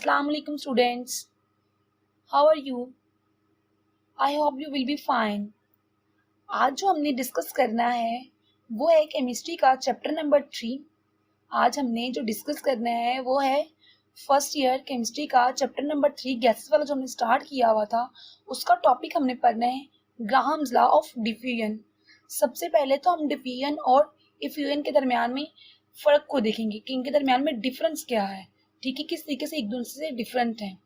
Assalamu alaikum students. How are you? I hope you will be fine. आज जो हमने discuss करना है वो है केमिस्ट्री का चैप्टर नंबर 3। आज हमने जो डिस्कस करना है वो है फर्स्ट ईयर केमिस्ट्री का चैप्टर नंबर 3 गैसेस वाला जो हमने स्टार्ट किया हुआ था उसका टॉपिक हमने पढ़ना है ग्राहम्स लॉ ऑफ डिफ्यूजन। सबसे पहले तो हम डिफ्यूजन और इफ्यूजन के दरमियान में फ़र्क को देखेंगे कि इनके दरमियान में डिफरेंस क्या है, ठीक है, किस तरीके से एक दूसरे से डिफरेंट हैं।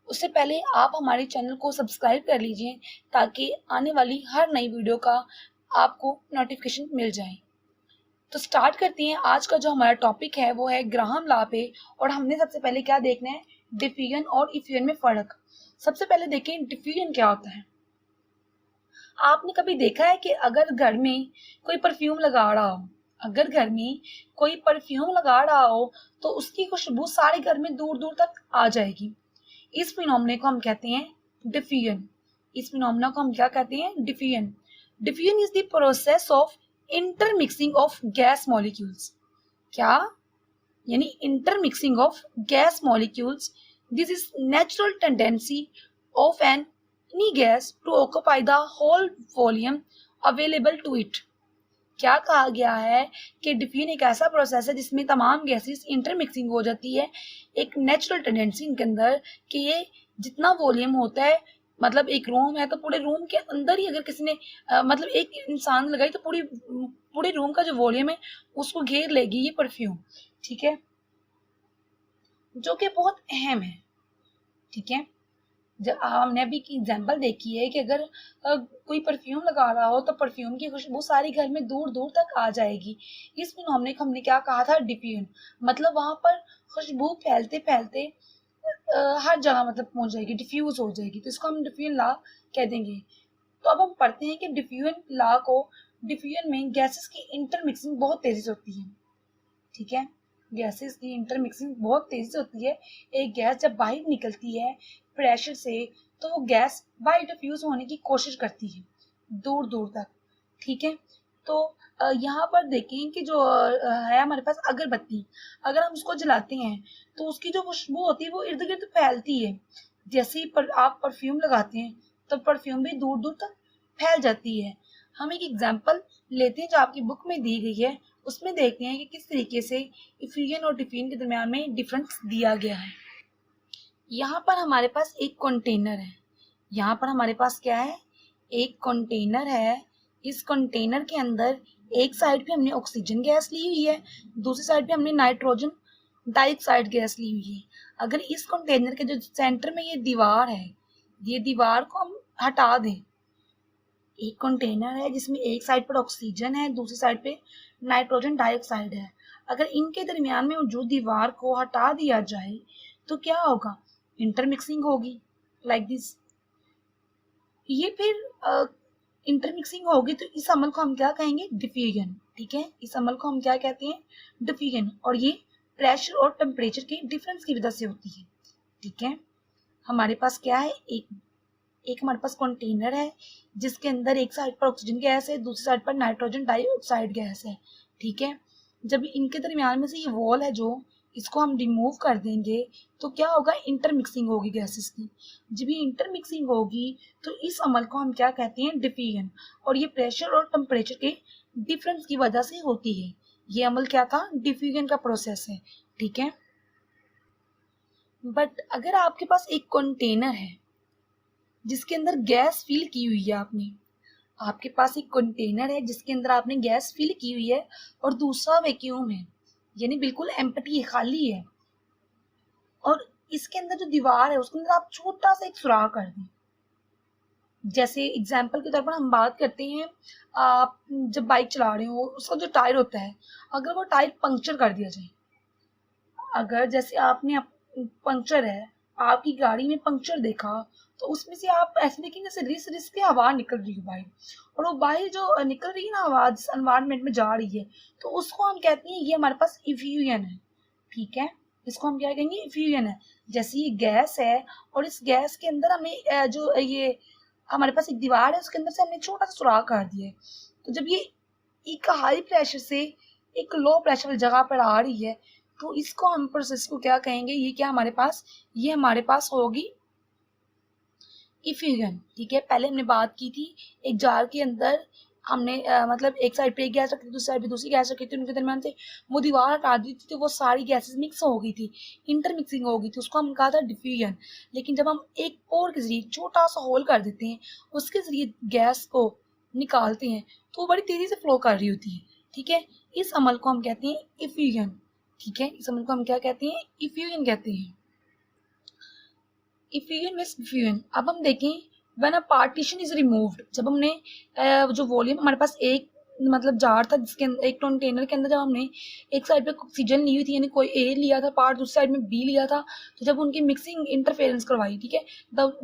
उससे पहले आप हमारे चैनल को सब्सक्राइब कर लीजिए ताकि आने वाली हर नई वीडियो का आपको नोटिफिकेशन मिल जाए। तो स्टार्ट करते हैं। आज का जो हमारा टॉपिक है वो है ग्राहम लॉ पे, और हमने सबसे पहले क्या देखना है, डिफ्यूजन और इफ्यूजन में फ़र्क। सबसे पहले देखें डिफ्यूजन क्या होता है। आपने कभी देखा है कि अगर घर में कोई परफ्यूम लगा रहा हो, तो उसकी खुशबू सारे घर में दूर दूर तक आ जाएगी। इस फिनोमेना को हम कहते हैं diffusion. Diffusion is the process of intermixing of gas molecules. क्या यानी intermixing of gas molecules. This is natural tendency of any gas to occupy the whole volume available to it. क्या कहा गया है कि डिफ्यूजन एक ऐसा प्रोसेस है जिसमें तमाम गैसेस इंटरमिक्सिंग हो जाती है। एक नेचुरल टेंडेंसी इनके अंदर कि ये जितना वॉल्यूम होता है, मतलब एक रूम है तो पूरे रूम के अंदर ही अगर किसी ने मतलब एक इंसान लगाई तो पूरे रूम का जो वॉल्यूम है उसको घेर लेगी ये परफ्यूम, ठीक है, जो कि बहुत अहम है। ठीक है, जब हमने अभी की एग्जांपल देखी है कि अगर कोई परफ्यूम लगा रहा हो तो परफ्यूम की खुशबू सारे घर में दूर दूर तक आ जाएगी। इस फिनोमेना को हमने क्या कहा था, डिफ्यूजन। मतलब वहां पर खुशबू फैलते फैलते हर जगह मतलब पहुंच जाएगी, डिफ्यूज हो जाएगी, तो इसको हम डिफ्यूजन लॉ कह देंगे। तो अब हम पढ़ते हैं कि डिफ्यूजन में गैसेस की इंटरमिक्सिंग बहुत तेजी से होती है। ठीक है, गैसेस की इंटरमिक्सिंग बहुत तेजी से होती है। एक गैस जब बाहर निकलती है प्रेशर से तो वो गैस बाहर डिफ्यूज होने की कोशिश करती है दूर दूर तक। ठीक है, तो यहाँ पर देखें कि जो है हमारे पास अगरबत्ती, अगर हम उसको जलाते हैं तो उसकी जो खुशबू होती है वो इर्द गिर्द फैलती है। जैसे ही आप परफ्यूम लगाते हैं तो परफ्यूम भी दूर दूर तक फैल जाती है। हम एक एग्जाम्पल लेते हैं जो आपकी बुक में दी गई है, उसमें देखते हैं कि किस तरीके से इफ्यूजन और डिफ्यूजन के दरमियान में डिफरेंस दिया गया है। यहाँ पर हमारे पास एक कंटेनर है। यहाँ पर हमारे पास क्या है, एक कंटेनर है। इस कंटेनर के अंदर एक साइड पे हमने ऑक्सीजन गैस ली हुई है, दूसरी साइड पे हमने नाइट्रोजन डाइऑक्साइड गैस ली हुई है। अगर इस कंटेनर के जो सेंटर में ये दीवार है, ये दीवार को हम हटा दें, एक कंटेनर है जिसमें एक साइड पर ऑक्सीजन है, दूसरी साइड पे नाइट्रोजन डाइऑक्साइड है। अगर इनके दरमियान में मौजूद दीवार को हटा दिया जाए तो क्या होगा, इंटरमिक्सिंग होगी लाइक दिस। ये फिर इंटरमिक्सिंग होगी तो इस अमल को हम क्या कहेंगे, डिफ्यूजन। ठीक है, इस अमल को हम क्या कहते हैं, डिफ्यूजन। और ये प्रेशर और टेम्परेचर के डिफरेंस की वजह से होती है। ठीक है, हमारे पास क्या है, एक हमारे पास कंटेनर है जिसके अंदर एक साइड पर ऑक्सीजन गैस है, दूसरी साइड पर नाइट्रोजन डाइऑक्साइड गैस है। ठीक है, जब इनके दरमियान में से ये वॉल है जो, इसको हम रिमूव कर देंगे तो क्या होगा, इंटरमिक्सिंग होगी गैसेस की। जब ये इंटरमिक्सिंग होगी तो इस अमल को हम क्या कहते हैं, डिफ्यूजन। और ये प्रेशर और टेम्परेचर के डिफरेंस की वजह से होती है। ये अमल क्या था, डिफ्यूजन का प्रोसेस है। ठीक है, बट अगर आपके पास एक कंटेनर है जिसके अंदर गैस फिल की हुई है, आपके पास एक कंटेनर है जिसके अंदर आपने गैस फिल की हुई है और दूसरा वैक्यूम है, यानी बिल्कुल एम्प्टी है, खाली है, और इसके अंदर जो दीवार है उसके अंदर आप छोटा सा एक सुराख कर दें। जैसे एग्जाम्पल के तौर पर हम बात करते हैं, आप जब बाइक चला रहे हो उसका जो टायर होता है, अगर वो टायर पंक्चर कर दिया जाए, अगर जैसे आपने पंक्चर है, आपकी गाड़ी में पंक्चर देखा तो उसमें से आप ऐसे देखेंगे जैसे रिस के हवा निकल रही है बाहर, और वो बाहर जो निकल रही है ना हवा जिस एनवायरनमेंट में जा रही है, तो उसको हम कहते हैं ये हमारे पास इफ्यूजन है। ठीक है, इसको हम क्या कहेंगे, इफ्यूजन है। जैसे ये गैस है और इस गैस के अंदर हमने जो ये हमारे पास एक दीवार है उसके अंदर से हमने छोटा सा सुराख कर दिया है, तो जब ये एक हाई प्रेशर से एक लो प्रेशर जगह पर आ रही है तो इसको हम प्रोसेस को क्या कहेंगे, ये क्या हमारे पास, ये हमारे पास होगी इफ्यूजन। ठीक है, पहले हमने बात की थी एक जार के अंदर हमने मतलब एक साइड पे एक गैस रखी थी, दूसरी साइड पे दूसरी गैस रखी थी, उनके दरमियान से वो दीवार हटा दी थी तो वो सारी गैसेस मिक्स हो गई थी, इंटरमिक्सिंग हो गई थी, उसको हम कहा था डिफ्यूजन। लेकिन जब हम एक पोर के जरिए छोटा सा होल कर देते हैं, उसके जरिए गैस को निकालते हैं तो वो बड़ी तेजी से फ्लो कर रही होती है। ठीक है, इस अमल को हम कहते हैं इफ्यूजन। ठीक है, इस अमल को हम क्या कहते हैं, इफ्यूजन कहते हैं। Effusion means diffusion. अब हम देखें when a partition is removed, जब हमने जो वॉल्यूम हमारे पास एक मतलब जार था जिसके अंदर एक कंटेनर के अंदर जब हमने एक साइड पे ऑक्सीजन ली हुई थी, यानी कोई ए लिया था पार्ट, दूसरी साइड में बी लिया था, तो जब उनकी मिक्सिंग इंटरफेरेंस करवाई, ठीक है,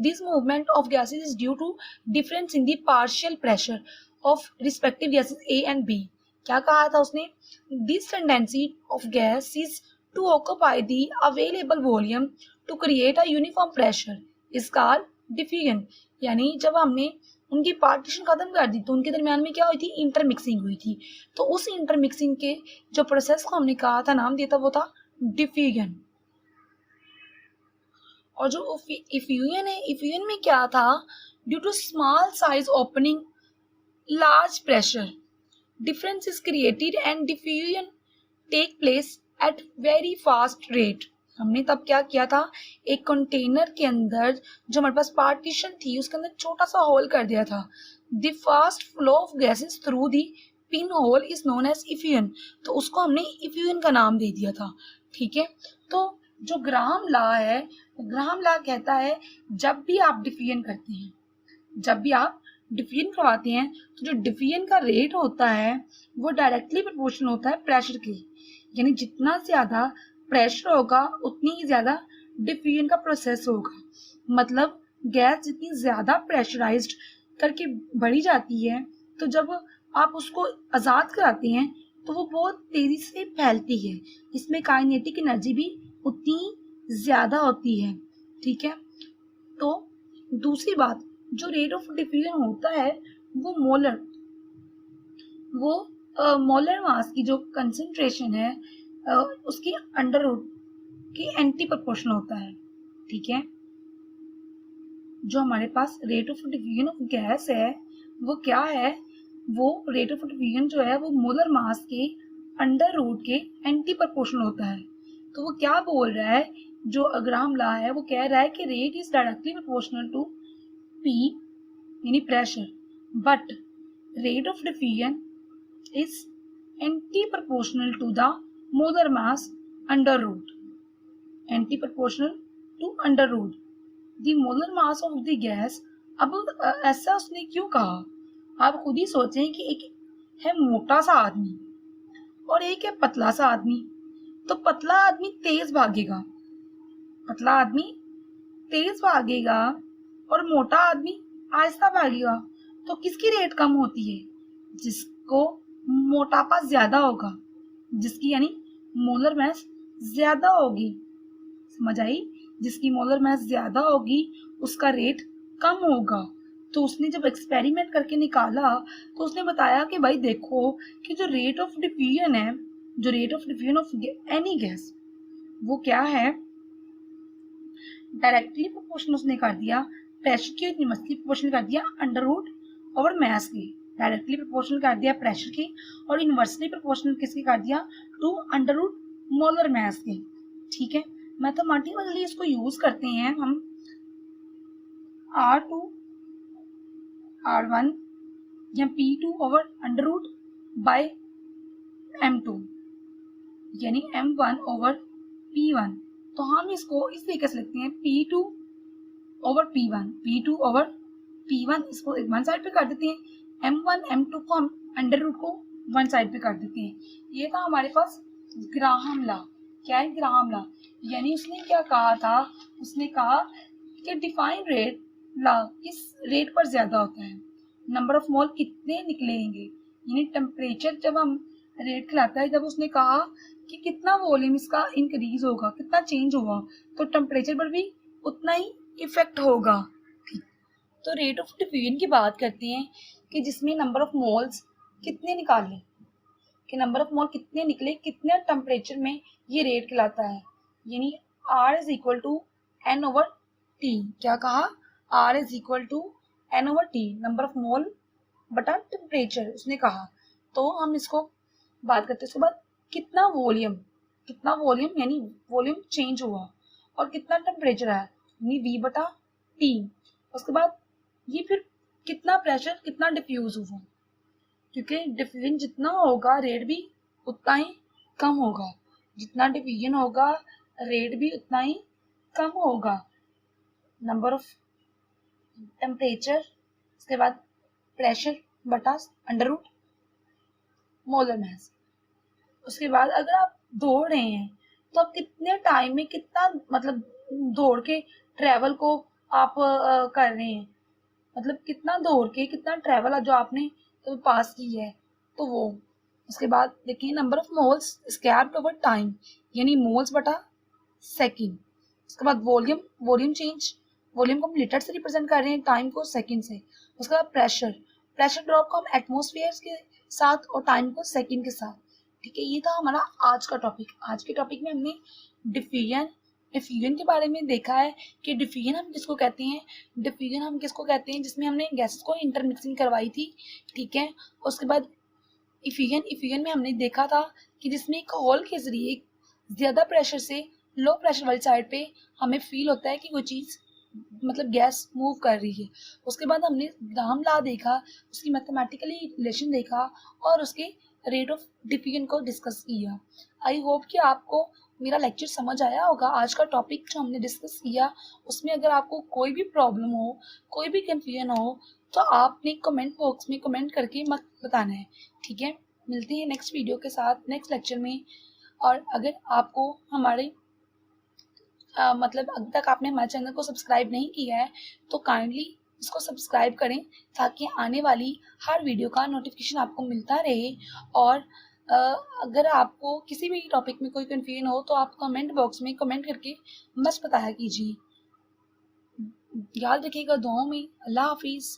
this movement of gases is due to difference in the partial pressure of respective gases A and B. क्या कहा था उसने, this tendency of gas is to occupy the available volume to create a uniform pressure is called diffusion. यानी जब हमने उनकी partition खत्म कर दी तो उनके दरमियान में क्या हुई थी, इंटरमिक्सिंग हुई थी, तो उस इंटरमिक्सिंग के जो प्रोसेस को हमने कहा था, नाम दिया था, वो था डिफ्यूजन। और जो इफ्यूजन है, इफ्यूजन में क्या था, due to small size opening large pressure difference is created and diffusion take place at very fast rate. हमने तब क्या किया था, एक कंटेनर के अंदर जो हमारे पास पार्टीशन थी उसके अंदर छोटा सा होल कर दिया था। The fast flow of gases through the pin hole is known as effusion, तो उसको हमने इफ्यूजन का नाम दे दिया था। ठीक है, तो जो ग्राहम लॉ है, ग्राहम लॉ कहता है जब भी आप डिफ्यूजन करते हैं, जब भी आप डिफ्यूजन करवाते हैं, तो जो डिफ्यूजन का रेट होता है वो डायरेक्टली प्रोपोर्शनल होता है प्रेशर के, यानी जितना ज्यादा प्रेशर होगा उतनी ही ज्यादा डिफ्यूजन का प्रोसेस होगा। मतलब गैस जितनी ज्यादा प्रेशराइज्ड करके बढ़ी जाती है, तो जब आप उसको आजाद कराते हैं तो वो बहुत तेजी से फैलती है, इसमें काइनेटिक एनर्जी भी उतनी ज्यादा होती है। ठीक है, तो दूसरी बात, जो रेट ऑफ डिफ्यूजन होता है वो मोलर मास की जो कंसेंट्रेशन है उसकी अंडर रूट की एंटी प्रोपोर्शनल होता है। ठीक है, जो हमारे पास rate of diffusion of gas है वो क्या है, वो रेट ऑफ डिफ्यूजन जो है वो मोलर मास के अंडर रूट के एंटी प्रोपोर्शनल होता है। तो वो क्या बोल रहा है, जो ग्राहम लॉ है वो कह रहा है कि rate is directly proportional to P यानी pressure, but rate of diffusion is anti-proportional to the molar mass under root. Anti-proportional to under root. The molar mass of the gas. अब ऐसा उसने क्यों कहा, आप खुद ही सोचें कि एक है मोटा सा आदमी और एक है पतला सा आदमी, तो पतला आदमी तेज भागेगा, पतला आदमी तेज भागेगा और मोटा आदमी आहिस्ता भागेगा, तो किसकी रेट कम होती है, जिसको मोटापा ज्यादा होगा, जिसकी यानी मोलर मास ज्यादा होगी। समझ आई, जिसकी मोलर मास ज्यादा होगी उसका रेट कम होगा। तो उसने जब एक्सपेरिमेंट करके निकाला तो उसने बताया कि भाई देखो कि जो रेट ऑफ डिफ्यूजन है, जो rate of diffusion of any gas वो क्या है, डायरेक्टली प्रोपोर्शनल उसने कर दिया प्रेशर की, इनवर्सली प्रोपोर्शनल कर दिया अंडर रूट ओवर मास की। डायरेक्टली प्रोपोर्शनल कर दिया प्रेशर की और इनवर्सली प्रोपोर्शनल किसकी कर दिया, to under root molar mass की। ठीक है, मैथमेटिकली इसको यूज करते हैं हम R2 R1 या P2 over under root bye M2 यानी M1 ओवर P1। तो हम इसको इस तरीके से लिखते हैं P2 over P1, P2 over P1 इसको एक वन साइड पे कर देते हैं, M1 M2 को हम अंडर रूट को वन साइड पे कर देते हैं। ये था हमारे पास ग्राहम लॉ। क्या है ग्राहम लॉ, यानी उसने क्या कहा था, उसने कहा कि डिफाइन रेट लॉ इस रेट पर ज्यादा होता है, नंबर ऑफ मोल कितने निकलेंगे, यानी टेम्परेचर जब हम रेट खिलाता है, जब उसने कहा कि कितना वॉल्यूम इसका इंक्रीज होगा, कितना चेंज होगा, तो टेम्परेचर पर भी उतना ही इफेक्ट होगा। तो रेट ऑफ डिफ्यूजन की बात करते हैं कि जिसमें नंबर ऑफ मोल्स कितने निकालें, कि नंबर ऑफ मोल कितने निकले कितने टेम्परेचर में, ये रेट कहलाता है। यानी R is equal to N over T। क्या कहा? R is equal to N over T, number of mole बटा टेम्परेचर उसने कहा। तो हम इसको बात करते हैं। उसके बाद कितना वॉल्यूम यानी वॉल्यूम चेंज हुआ और कितना टेम्परेचर आया यानी V बटा T। उसके बाद ये फिर कितना प्रेशर कितना डिफ्यूज हुआ, क्योंकि डिफ्यूजन जितना होगा रेट भी उतना ही कम होगा, जितना डिफ्यूजन होगा रेट भी उतना ही कम होगा। नंबर ऑफ टेम्परेचर, उसके बाद प्रेशर बटा अंडर रूट मोलर मास। उसके बाद अगर आप दौड़ रहे हैं तो आप कितने टाइम में कितना मतलब दौड़ के ट्रेवल को आप कर रहे हैं, मतलब कितना दौड़ के कितना ट्रेवल जो आपने तो पास की है तो वो। उसके बाद देखिए number of moles scared over time यानी मोल्स बटा सेकंड। उसके बाद वॉल्यूम चेंज, वॉल्यूम को हम लीटर से रिप्रेजेंट कर रहे हैं, टाइम को सेकंड से। उसके बाद प्रेशर ड्रॉप को हम एटमॉस्फेयर के साथ और टाइम को सेकंड के साथ। ठीक है, ये था हमारा आज का टॉपिक। आज के टॉपिक में हमने डिफ्यूजन के बारे में देखा है कि डिफ्यूजन हम किसको कहते हैं, जिसमें हमने गैसेस को इंटरमिक्सिंग करवाई थी। ठीक है, उसके बाद इफ्यूजन में हमने देखा था कि जिसमें एक होल के जरिए ज्यादा प्रेशर से लो प्रेशर वाली साइड पे हमें फील होता है कि कोई चीज मतलब गैस मूव कर रही है। उसके बाद हमने ग्राम लॉ देखा, उसकी मैथमेटिकली रिलेशन देखा और उसके रेट ऑफ डिफ्यूजन को डिस्कस किया। आई होप कि आपको मेरा लेक्चर समझ आया होगा। आज का टॉपिक जो हमने डिस्कस किया उसमें अगर आपको कोई भी प्रॉब्लम हो, कोई भी कंफ्यूजन हो तो आपने कमेंट बॉक्स में कमेंट करके मत बताना है। ठीक है, मिलते हैं नेक्स्ट वीडियो के साथ नेक्स्ट लेक्चर में। और अगर आपको हमारे मतलब अभी तक आपने हमारे चैनल को सब्सक्राइब नहीं किया है तो काइंडली इसको सब्सक्राइब करें ताकि आने वाली हर वीडियो का नोटिफिकेशन आपको मिलता रहे। और अगर आपको किसी भी टॉपिक में कोई कंफ्यूजन हो तो आप कमेंट बॉक्स में कमेंट करके बस बताया कीजिए। याद रखिएगा दुआओं में। अल्लाह हाफिज़।